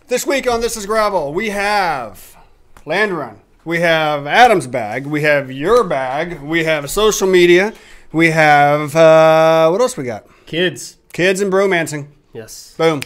This week on This is Gravel, we have Land Run, we have Adam's bag, we have your bag, we have social media, we have, what else we got? Kids. Kids and bromancing. Yes. Boom.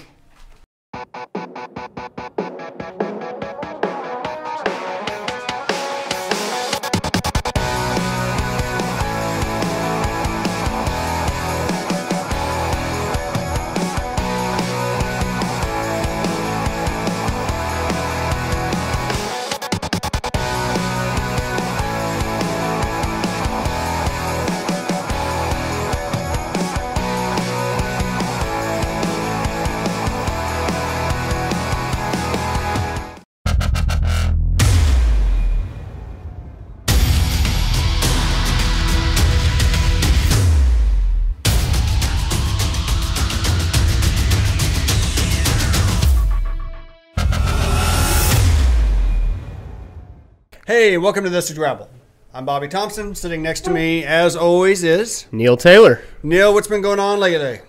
Hey, welcome to This is Gravel. I'm Bobby Thompson. Sitting next to me, as always, is Neil Taylor. Neil. What's been going on lately?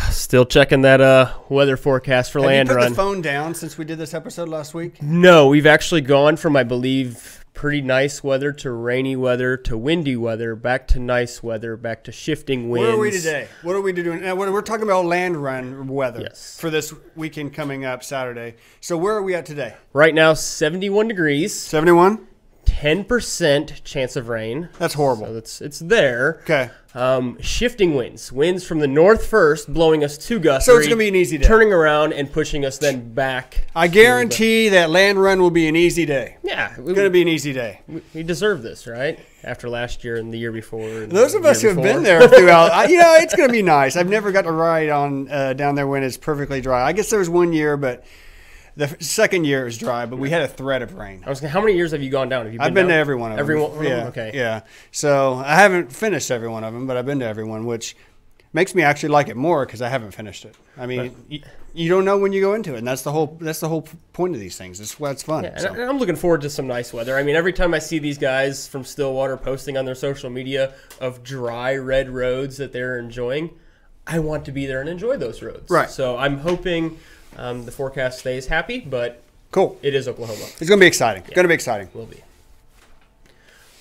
Still checking that weather forecast for Land Run. Have you put the phone down since we did this episode last week? No, we've actually gone from, I believe, pretty nice weather to rainy weather to windy weather, back to nice weather, back to shifting winds. Where are we today? What are we doing? Now, we're talking about Land Run weather for this weekend coming up Saturday. So where are we at today? Right now, 71 degrees. 71? 10% chance of rain. That's horrible. So it's there. Okay. Shifting winds. Winds from the north first, blowing us to Guthrie. So it's going to be an easy day. Turning around and pushing us then back. I guarantee that Land Run will be an easy day. Yeah. It's going to be an easy day. We deserve this, right? After last year and the year before. Those of us who have been there throughout, it's going to be nice. I've never got to ride on down there when it's perfectly dry. I guess there was one year, but the second year it was dry, but we had a threat of rain. How many years have you gone down? I've been to every one of them. Every one of them? Yeah. Okay. Yeah. So I haven't finished every one of them, but I've been to every one, which makes me actually like it more because I haven't finished it. I mean, you don't know when you go into it, and that's the whole point of these things. It's why it's fun. Yeah, so. And I'm looking forward to some nice weather. I mean, every time I see these guys from Stillwater posting on their social media of dry red roads that they're enjoying, I want to be there and enjoy those roads. Right. So I'm hoping the forecast stays happy, but cool. It is Oklahoma. It's going to be exciting. Yeah. Going to be exciting. Will be.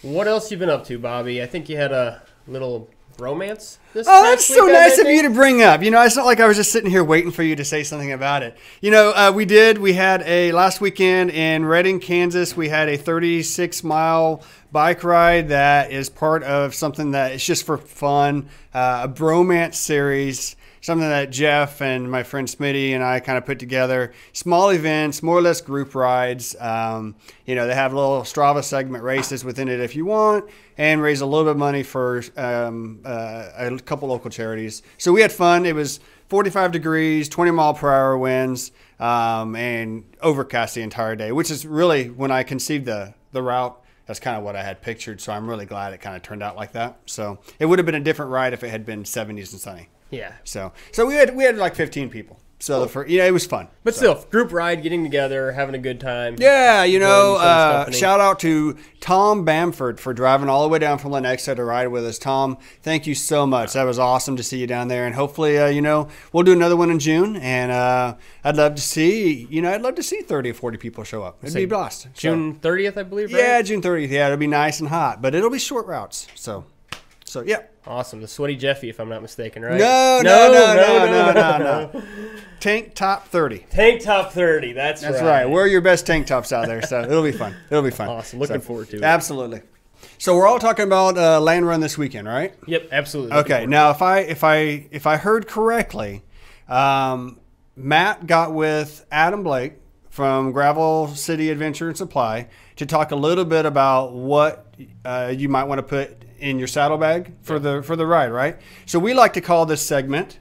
What else you been up to, Bobby? I think you had a little romance this past that's so weekend, nice of you to bring up. It's not like I was just sitting here waiting for you to say something about it. We had last weekend in Redding, Kansas, we had a 36-mile bike ride that is part of something that is just for fun, a bromance series, something that Jeff and my friend Smitty and I kind of put together. Small events, more or less group rides. They have little Strava segment races within it if you want, and raise a little bit of money for a couple local charities. So we had fun. It was 45 degrees, 20-mile-per-hour winds, and overcast the entire day, which is really, when I conceived the route, that's kind of what I had pictured. So I'm really glad it kind of turned out like that. So it would have been a different ride if it had been 70s and sunny. Yeah. So we had like 15 people. So it was fun. But still, group ride, getting together, having a good time. Yeah, shout out to Tom Bamford for driving all the way down from Lenexa to ride with us. Tom, thank you so much. That was awesome to see you down there. And hopefully, we'll do another one in June. And I'd love to see 30 or 40 people show up. It'd be a blast. June 30th, I believe, right? Yeah, June 30th. Yeah, it'll be nice and hot, but it'll be short routes. So yeah. Awesome. The Sweaty Jeffy, if I'm not mistaken, right? No. Tank Top 30. Tank Top 30. That's right. Wear your best tank tops out there. So it'll be fun. Awesome. Looking forward to it. Absolutely. So we're all talking about Land Run this weekend, right? Yep, absolutely. Okay. Now, if I heard correctly, Matt got with Adam Blake from Gravel City Adventure and Supply to talk a little bit about what you might want to put in your saddlebag for the ride, right? So we like to call this segment,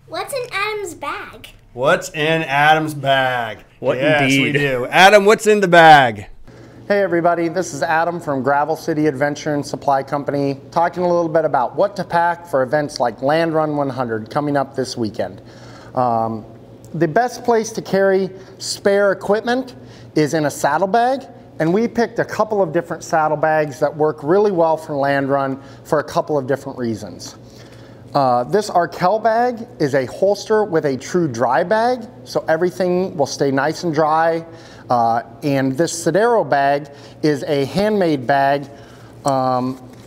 What's in Adam's bag? What's in Adam's bag? What yes, indeed. we do. Adam, what's in the bag? Hey everybody, this is Adam from Gravel City Adventure and Supply Company, talking a little bit about what to pack for events like Land Run 100 coming up this weekend. The best place to carry spare equipment is in a saddlebag, and we picked a couple of different saddlebags that work really well for Land Run for a couple of different reasons. This Arkell bag is a holster with a true dry bag, so everything will stay nice and dry. And this Sodero bag is a handmade bag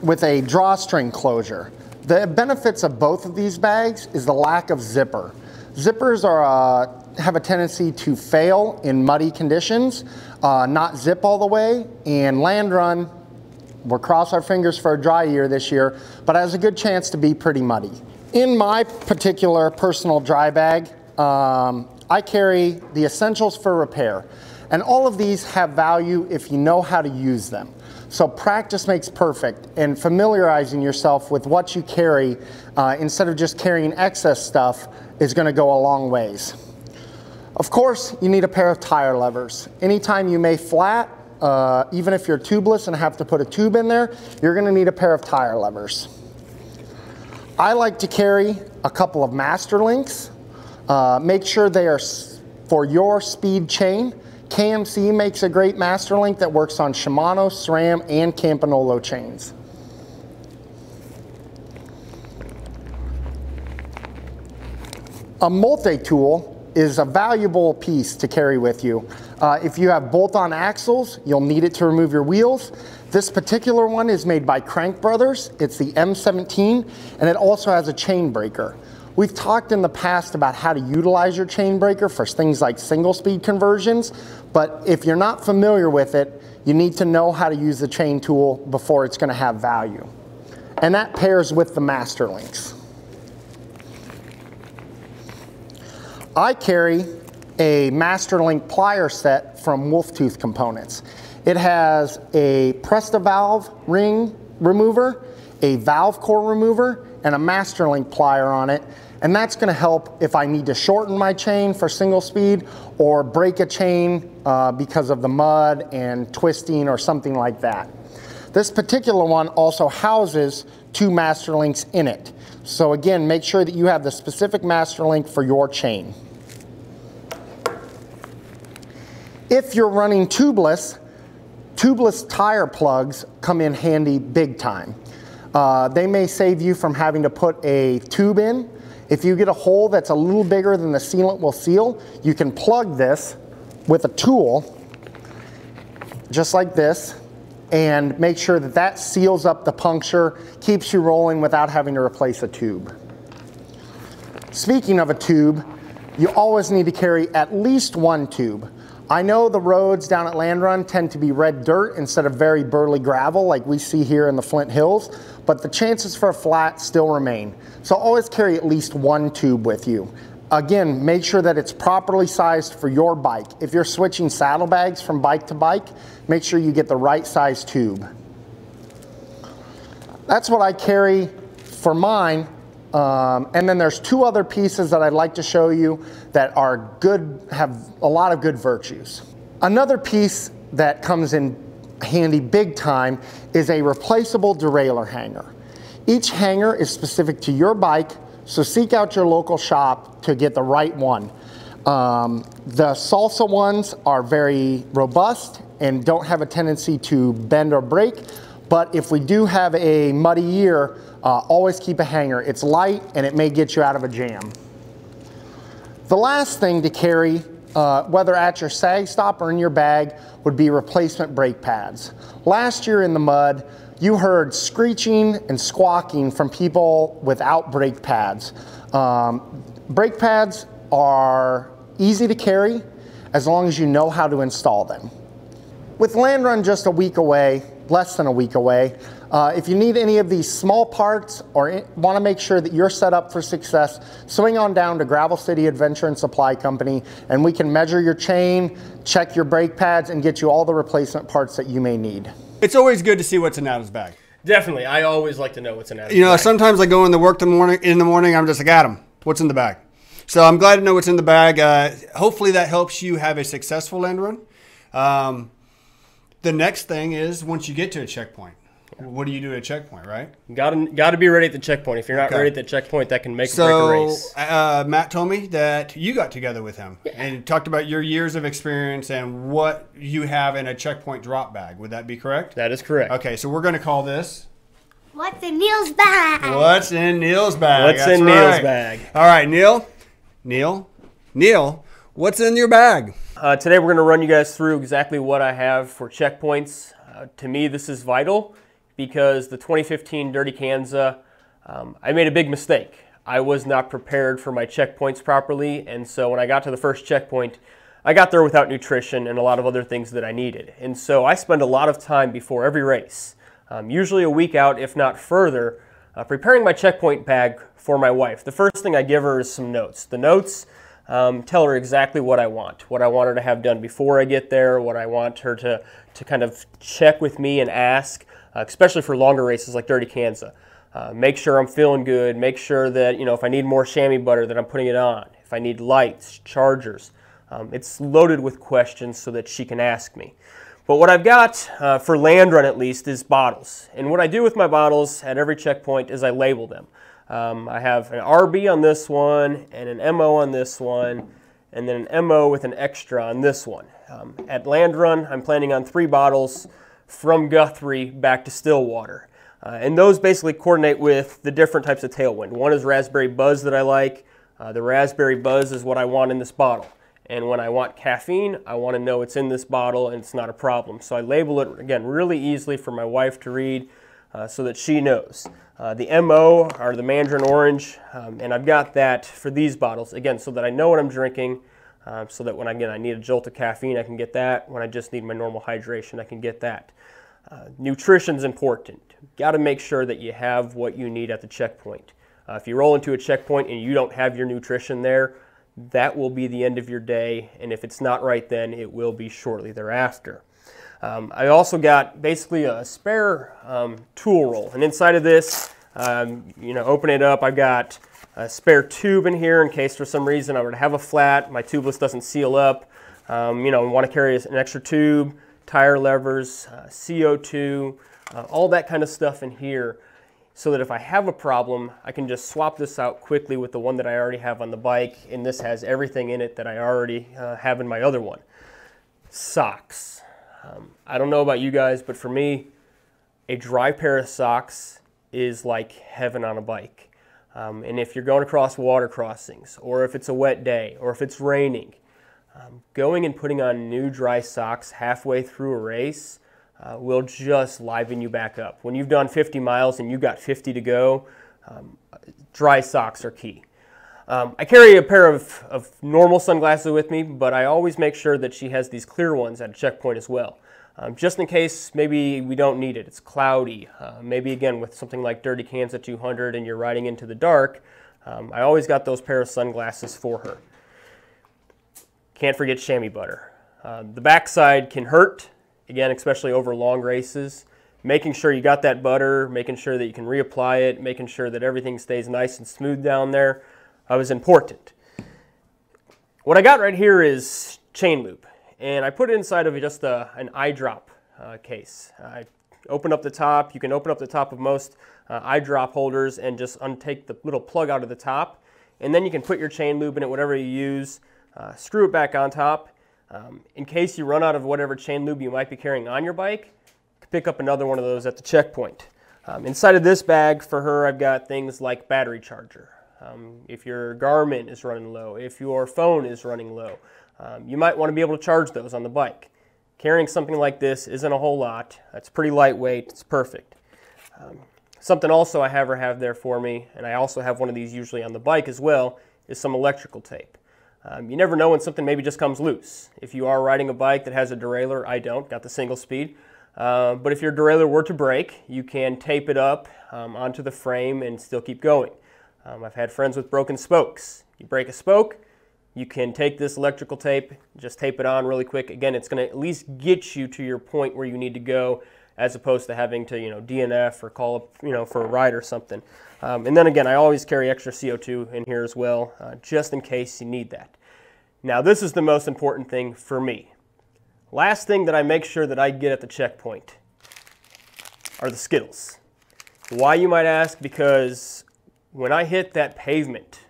with a drawstring closure. The benefits of both of these bags is the lack of zipper. Zippers have a tendency to fail in muddy conditions, not zip all the way, and Land Run, we'll cross our fingers for a dry year this year, but has a good chance to be pretty muddy. In my particular personal dry bag, I carry the essentials for repair. And all of these have value if you know how to use them. So practice makes perfect, and familiarizing yourself with what you carry instead of just carrying excess stuff is going to go a long ways. Of course, you need a pair of tire levers. Anytime you may flat, even if you're tubeless and have to put a tube in there, you're going to need a pair of tire levers. I like to carry a couple of master links. Make sure they are for your speed chain. KMC makes a great master link that works on Shimano, SRAM, and Campanolo chains. A multi-tool is a valuable piece to carry with you. If you have bolt-on axles, you'll need it to remove your wheels. This particular one is made by Crank Brothers. It's the M17, and it also has a chain breaker. We've talked in the past about how to utilize your chain breaker for things like single speed conversions, but if you're not familiar with it, you need to know how to use the chain tool before it's going to have value. And that pairs with the master links. I carry a master link plier set from Wolf Tooth Components. It has a Presta valve ring remover, a valve core remover, and a master link plier on it. And that's going to help if I need to shorten my chain for single speed or break a chain because of the mud and twisting or something like that. This particular one also houses 2 master links in it. So again, make sure that you have the specific master link for your chain. If you're running tubeless, tubeless tire plugs come in handy big time. They may save you from having to put a tube in. If you get a hole that's a little bigger than the sealant will seal, you can plug this with a tool, just like this, and make sure that that seals up the puncture, keeps you rolling without having to replace a tube. Speaking of a tube, you always need to carry at least 1 tube. I know the roads down at Land Run tend to be red dirt instead of very burly gravel like we see here in the Flint Hills, but the chances for a flat still remain. So always carry at least 1 tube with you. Again, make sure that it's properly sized for your bike. If you're switching saddlebags from bike to bike, make sure you get the right size tube. That's what I carry for mine. And then there's 2 other pieces that I'd like to show you that are good, have a lot of good virtues. Another piece that comes in handy big time is a replaceable derailleur hanger. Each hanger is specific to your bike, so seek out your local shop to get the right one. The Salsa ones are very robust and don't have a tendency to bend or break, but if we do have a muddy year, always keep a hanger. It's light and it may get you out of a jam. The last thing to carry, whether at your SAG stop or in your bag, would be replacement brake pads. Last year in the mud, you heard screeching and squawking from people without brake pads. Brake pads are easy to carry as long as you know how to install them. With Land Run just a week away, less than a week away, if you need any of these small parts or want to make sure that you're set up for success, swing on down to Gravel City Adventure and Supply Company and we can measure your chain, check your brake pads, and get you all the replacement parts that you may need. It's always good to see what's in Adam's bag. Definitely. I always like to know what's in Adam's You know, bag. sometimes I go into work in the morning, I'm just like, Adam, what's in the bag? So I'm glad to know what's in the bag. Hopefully that helps you have a successful Land Run. The next thing is once you get to a checkpoint, what do you do at a checkpoint, right? Got to be ready at the checkpoint. If you're not ready at the checkpoint, that can make or break a race. Matt told me that you got together with him and talked about your years of experience and what you have in a checkpoint drop bag. Would that be correct? That is correct. Okay, so we're going to call this What's in Neil's bag? What's in Neil's bag? What's in Neil's bag? All right, Neil, what's in your bag? Today we're going to run you guys through exactly what I have for checkpoints. To me, this is vital because the 2015 Dirty Kanza, I made a big mistake. I was not prepared for my checkpoints properly, and so when I got to the first checkpoint, I got there without nutrition and a lot of other things that I needed. And so I spend a lot of time before every race, usually a week out, if not further, preparing my checkpoint bag for my wife. The first thing I give her is some notes. The notes tell her exactly what I want her to have done before I get there, what I want her to kind of check with me and ask, especially for longer races like Dirty Kanza. Make sure I'm feeling good, make sure that, if I need more chamois butter, that I'm putting it on. If I need lights, chargers. It's loaded with questions so that she can ask me. But what I've got, for land run at least, is bottles. And what I do with my bottles at every checkpoint is I label them. I have an RB on this one, and an MO on this one, and then an MO with an extra on this one. At land run, I'm planning on 3 bottles from Guthrie back to Stillwater. And those basically coordinate with the different types of tailwind. One is Raspberry Buzz that I like. The Raspberry Buzz is what I want in this bottle. And when I want caffeine, I want to know it's in this bottle and it's not a problem. So I label it, again, really easily for my wife to read so that she knows. The MO are the Mandarin Orange, and I've got that for these bottles, again, so that I know what I'm drinking, so that when, again, I need a jolt of caffeine, I can get that. When I just need my normal hydration, I can get that. Nutrition's important. Got to make sure that you have what you need at the checkpoint. If you roll into a checkpoint and you don't have your nutrition there, that will be the end of your day, and if it's not right then, it will be shortly thereafter. I also got basically a spare tool roll, and inside of this, open it up, I've got a spare tube in here in case for some reason I were to have a flat, my tubeless doesn't seal up, want to carry an extra tube, tire levers, CO2, all that kind of stuff in here, so that if I have a problem, I can just swap this out quickly with the one that I already have on the bike, and this has everything in it that I already have in my other one. Socks. I don't know about you guys, but for me, a dry pair of socks is like heaven on a bike. And if you're going across water crossings, or if it's a wet day, or if it's raining, going and putting on new dry socks halfway through a race will just liven you back up. When you've done 50 miles and you've got 50 to go, dry socks are key. I carry a pair of normal sunglasses with me, but I always make sure that she has these clear ones at a checkpoint as well. Just in case maybe we don't need it, it's cloudy, maybe again with something like Dirty Kanza 200 and you're riding into the dark, I always got those pair of sunglasses for her. Can't forget chamois butter. The backside can hurt, again, especially over long races. Making sure you got that butter, making sure that you can reapply it, making sure that everything stays nice and smooth down there was important. What I got right here is chain loop, and I put it inside of just an eye drop case. I open up the top. You can open up the top of most eye drop holders and just untake the little plug out of the top, and then you can put your chain lube in it, whatever you use, screw it back on top. In case you run out of whatever chain lube you might be carrying on your bike, pick up another one of those at the checkpoint. Inside of this bag for her, I've got things like battery charger. If your Garmin is running low, if your phone is running low, you might want to be able to charge those on the bike. Carrying something like this isn't a whole lot. It's pretty lightweight. It's perfect. Something also I have her have there for me, and I also have one of these usually on the bike as well, is some electrical tape. You never know when something maybe just comes loose. If you are riding a bike that has a derailleur, I don't, got the single speed. But if your derailleur were to break, you can tape it up onto the frame and still keep going. I've had friends with broken spokes. You break a spoke, you can take this electrical tape, just tape it on really quick. Again, it's going to at least get you to your point where you need to go, as opposed to having to, DNF or call up, for a ride or something. And then again, I always carry extra CO2 in here as well, just in case you need that. Now, this is the most important thing for me. Last thing that I make sure that I get at the checkpoint are the Skittles. Why, you might ask? Because when I hit that pavement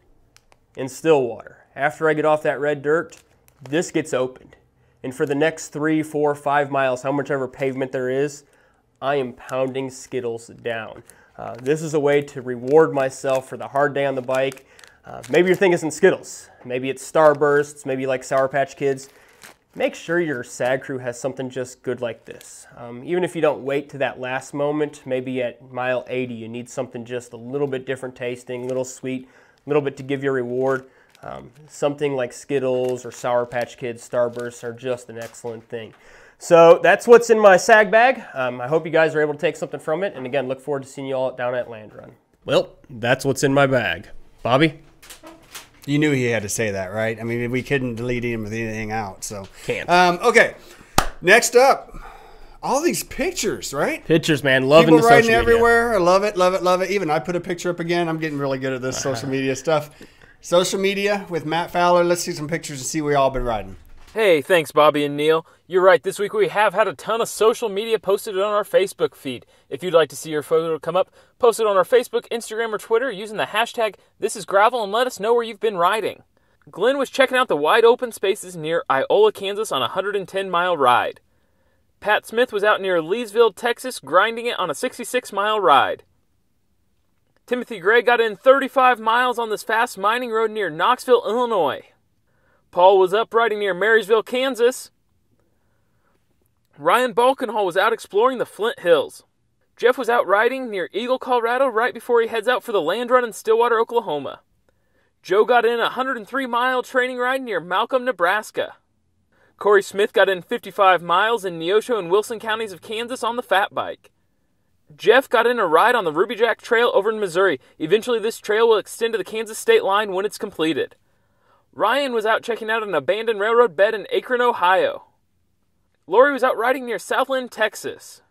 in Stillwater, after I get off that red dirt, this gets opened. And for the next 3, 4, 5 miles, how much ever pavement there is, I am pounding Skittles down. This is a way to reward myself for the hard day on the bike. Maybe your thing isn't Skittles. Maybe it's Starbursts. Maybe you like Sour Patch Kids. Make sure your SAG crew has something just good like this. Even if you don't wait to that last moment, maybe at mile 80 you need something just a little bit different tasting, a little sweet, a little bit to give you a reward. Something like Skittles or Sour Patch Kids, Starbursts are just an excellent thing. So that's what's in my SAG bag. I hope you guys are able to take something from it. And again, look forward to seeing you all down at Land Run. Well, that's what's in my bag. Bobby? You knew he had to say that, right? I mean, we couldn't delete him with anything out, so. Can't. Okay, next up, all these pictures, right? Pictures, man. Loving People the social riding media. everywhere. I love it, love it, love it. Even I put a picture up again. I'm getting really good at this social media stuff. Social media with Matt Fowler. Let's see some pictures and see where y'all been riding. Hey, thanks Bobby and Neil. You're right, this week we have had a ton of social media posted on our Facebook feed. If you'd like to see your photo come up, post it on our Facebook, Instagram, or Twitter using the hashtag #ThisIsGravel and let us know where you've been riding. Glenn was checking out the wide open spaces near Iola, Kansas on a 110-mile ride. Pat Smith was out near Leesville, Texas, grinding it on a 66-mile ride. Timothy Gray got in 35 miles on this fast mining road near Knoxville, Illinois. Paul was up riding near Marysville, Kansas. Ryan Balkenhol was out exploring the Flint Hills. Jeff was out riding near Eagle, Colorado right before he heads out for the Land Run in Stillwater, Oklahoma. Joe got in a 103-mile training ride near Malcolm, Nebraska. Corey Smith got in 55 miles in Neosho and Wilson counties of Kansas on the fat bike. Jeff got in a ride on the Ruby Jack Trail over in Missouri. Eventually this trail will extend to the Kansas state line when it's completed. Ryan was out checking out an abandoned railroad bed in Akron, Ohio. Lori was out riding near Southland, Texas.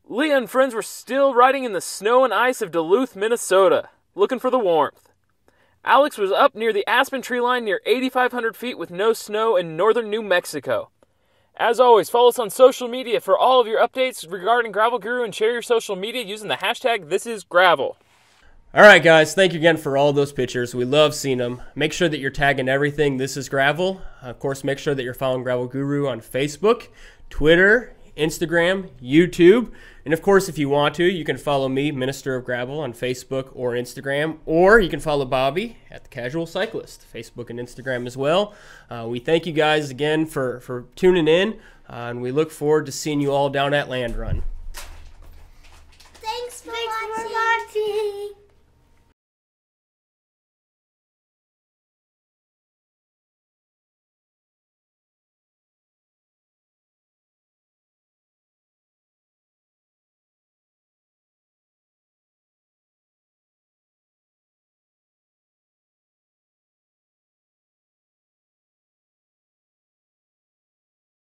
Leah and friends were still riding in the snow and ice of Duluth, Minnesota, looking for the warmth. Alex was up near the Aspen tree line near 8,500 feet with no snow in northern New Mexico. As always, follow us on social media for all of your updates regarding Gravel Guru and share your social media using the hashtag #ThisIsGravel. All right, guys, thank you again for all those pictures. We love seeing them. Make sure that you're tagging everything. This is Gravel. Of course, make sure that you're following Gravel Guru on Facebook, Twitter, Instagram, YouTube. And of course, if you want to, you can follow me, Minister of Gravel, on Facebook or Instagram. Or you can follow Bobby at The Casual Cyclist, Facebook and Instagram as well. We thank you guys again for tuning in. And we look forward to seeing you all down at Land Run.